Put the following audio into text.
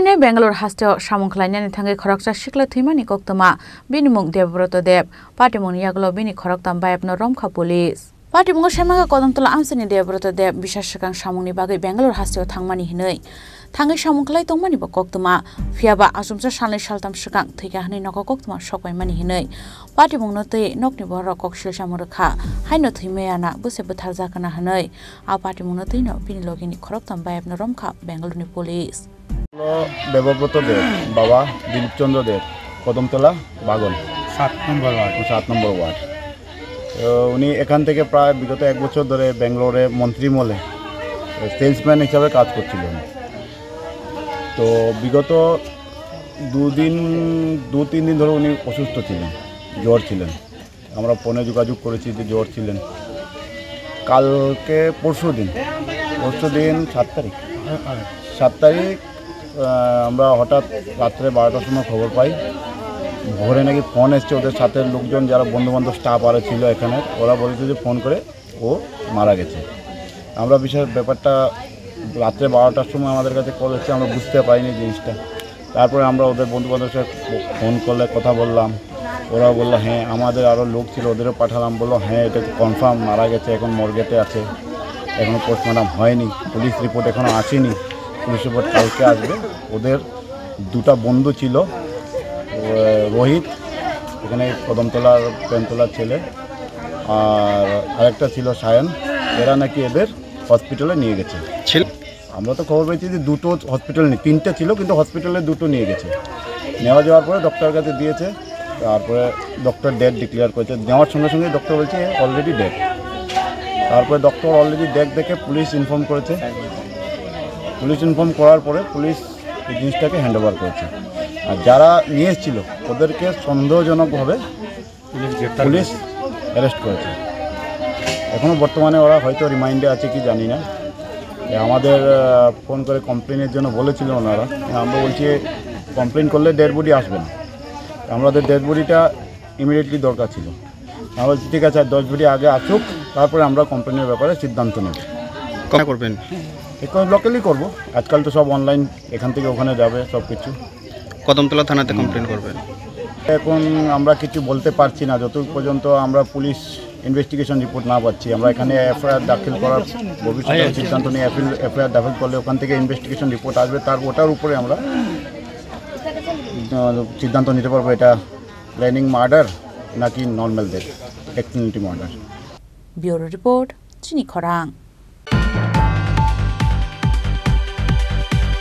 Haine Bangalore hasteo samungkhlainani thangai khoroksa sikla thimani koktoma binimung Debabrata Deb Patimung yaglo bini khoroktam bayapno Romkha police Patimung samaga kodamtola amsani Debabrata Deb bishashakang samungni bagai Bangalore hasteo thangmani hinai thangai samungkhlai tongmani ba koktoma phiaba asumsa sanai saltam sakang thika hani noko koktoma sokwaimani hinai Patimung no tei nokni borok koksil samurkha haino thimeyana buse butharjakana hanai a Patimung no tei no bini logini khoroktam bayapno Romkha Bangalore police Debabrata দেব বাবা দিলীপচন্দ্র দেব কদমতলা বাগন 7 নম্বর word উনি এখান থেকে প্রায় বিগত 1 বছর ধরে ব্যাঙ্গালোরে মন্ত্রীমহলে salesman হিসাবে কাজ করছিলেন। তো বিগত 2-3 দিন ধরে উনি অসুস্থ ছিলেন, জ্বর ছিলেন। আমরা ফোনে যোগাযোগ করেছি যে জ্বর ছিলেন। কালকে পরশু দিন 7 তারিখ আমরা হঠাৎ রাত্রে 12টার সময় খবর পাই ভোরে নাকি ফোন এসছে ওদের সাথে লোকজন যারা বন্ধুবান্ধব স্টাফ আরও ছিল এখানে, ওরা বলেছে যে ফোন করে ও মারা গেছে। আমরা বিশেষ ব্যাপারটা রাত্রে 12টার সময় আমাদের কাছে কল এসছে, আমরা বুঝতে পারিনি জিনিসটা। তারপরে আমরা ওদের বন্ধুবান্ধবের সাথে ফোন করলে কথা বললাম, ওরা বললো হ্যাঁ, আমাদের আরও লোক ছিল ওদেরও পাঠালাম, বললো হ্যাঁ এটা কনফার্ম মারা গেছে, এখন মর্গেতে আছে, এখনও পোস্টমর্টম হয়নি, পুলিশ রিপোর্ট এখনও আসেনি, পুলিশ রিপোর্ট কালকে আসবে। ওদের 2টা বন্ধু ছিল, রোহিত এখানে কদমতলার প্রেমতলার ছেলে, আর আরেকটা ছিল সায়ন, এরা নাকি এদের হসপিটালে নিয়ে গেছে। আমরা তো খবর পেয়েছি যে 2টো হসপিটাল নেই, 3টে ছিল কিন্তু হসপিটালে 2টো নিয়ে গেছে। নেওয়া যাওয়ার পরে ডক্টরের কাছে দিয়েছে, তারপরে ডক্টর ডেড ডিক্লেয়ার করেছে। নেওয়ার সঙ্গে সঙ্গে ডক্টর বলছে অলরেডি ডেড। তারপরে ডক্টর অলরেডি ডেড দেখে পুলিশ ইনফর্ম করেছে। পুলিশ ইনফর্ম করার পরে পুলিশ এই জিনিসটাকে হ্যান্ড ওভার করেছে। আর যারা নিয়ে এসেছিল ওদেরকে সন্দেহজনকভাবে পুলিশ অ্যারেস্ট করেছে। এখনও বর্তমানে ওরা হয়তো রিমাইন্ডে আছে কি জানি না। আমাদের ফোন করে কমপ্লেনের জন্য বলেছিল ওনারা, আমরা বলছি কমপ্লেন করলে ডেড বডি আসবে না, আমাদের ডেড বডিটা ইমিডিয়েটলি দরকার ছিল। আমরা বলছি ঠিক আছে 10 বডি আগে আসুক, তারপরে আমরা কমপ্লেনের ব্যাপারে সিদ্ধান্ত নেব। কবে করবেন? এখন লোকালি করবো, আজকাল তো সব অনলাইন, এখান থেকে ওখানে যাবে সব কিছু। কদমতলা থানাতে কমপ্লেন করবেন? এখন আমরা কিছু বলতে পারছি না, যত পর্যন্ত আমরা পুলিশ ইনভেস্টিগেশন রিপোর্ট না পাচ্ছি। আমরা এখানে এফআইআর দাখিল করার ভবিষ্যতে সিদ্ধান্ত নিয়ে এফআইআর দাখিল করলে ওখান থেকে ইনভেস্টিগেশন রিপোর্ট আসবে, ওটার উপরে আমরা সিদ্ধান্ত নিতে পারবো এটা প্ল্যানিং মার্ডার নাকি normal death, accidental murder. Bureau report চিনি খরাং।